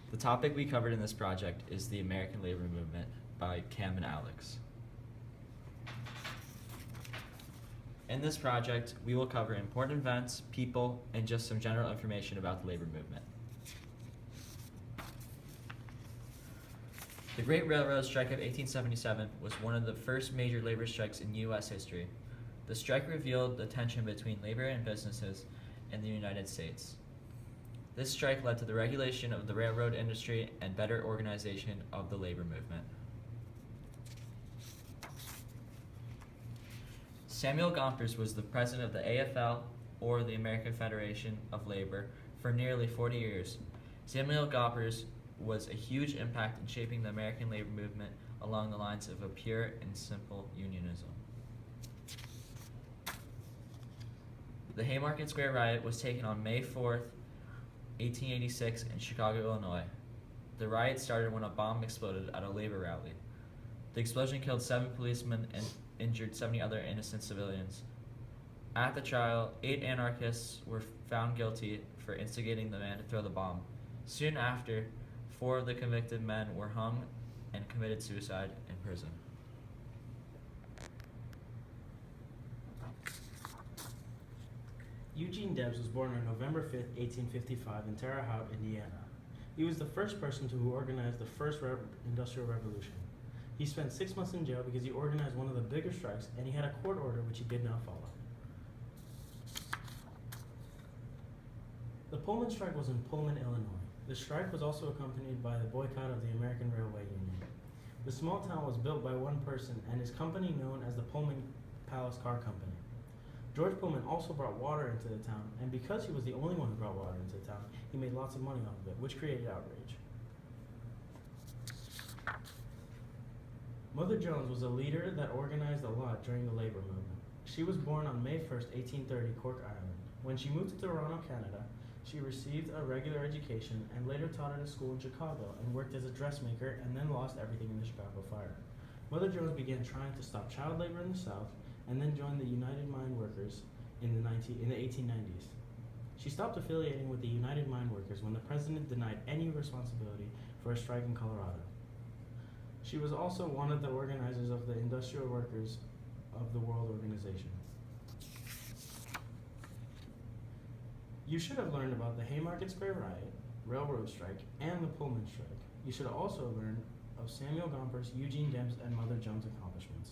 The topic we covered in this project is the American Labor Movement by Cam and Alex. In this project, we will cover important events, people, and just some general information about the labor movement. The Great Railroad Strike of 1877 was one of the first major labor strikes in U.S. history. The strike revealed the tension between labor and businesses in the United States. This strike led to the regulation of the railroad industry and better organization of the labor movement. Samuel Gompers was the president of the AFL, or the American Federation of Labor, for nearly 40 years. Samuel Gompers was a huge impact in shaping the American labor movement along the lines of a pure and simple unionism. The Haymarket Square riot was taken on May 4th, 1886 in Chicago, Illinois. The riot started when a bomb exploded at a labor rally. The explosion killed 7 policemen and injured 70 other innocent civilians. At the trial, 8 anarchists were found guilty for instigating the man to throw the bomb. Soon after, 4 of the convicted men were hung and committed suicide in prison. Eugene Debs was born on November 5, 1855 in Terre Haute, Indiana. He was the first person to organize the first industrial revolution. He spent 6 months in jail because he organized one of the bigger strikes, and he had a court order which he did not follow. The Pullman strike was in Pullman, Illinois. The strike was also accompanied by the boycott of the American Railway Union. The small town was built by one person and his company known as the Pullman Palace Car Company. George Pullman also brought water into the town, and because he was the only one who brought water into the town, he made lots of money off of it, which created outrage. Mother Jones was a leader that organized a lot during the labor movement. She was born on May 1st, 1830, Cork Island. When she moved to Toronto, Canada, she received a regular education and later taught at a school in Chicago and worked as a dressmaker and then lost everything in the Chicago fire. Mother Jones began trying to stop child labor in the South and then joined the United Mine Workers in the 1890s. She stopped affiliating with the United Mine Workers when the president denied any responsibility for a strike in Colorado. She was also one of the organizers of the Industrial Workers of the World Organization. You should have learned about the Haymarket Square riot, railroad strike, and the Pullman strike. You should also learn of Samuel Gompers, Eugene Debs, and Mother Jones' accomplishments.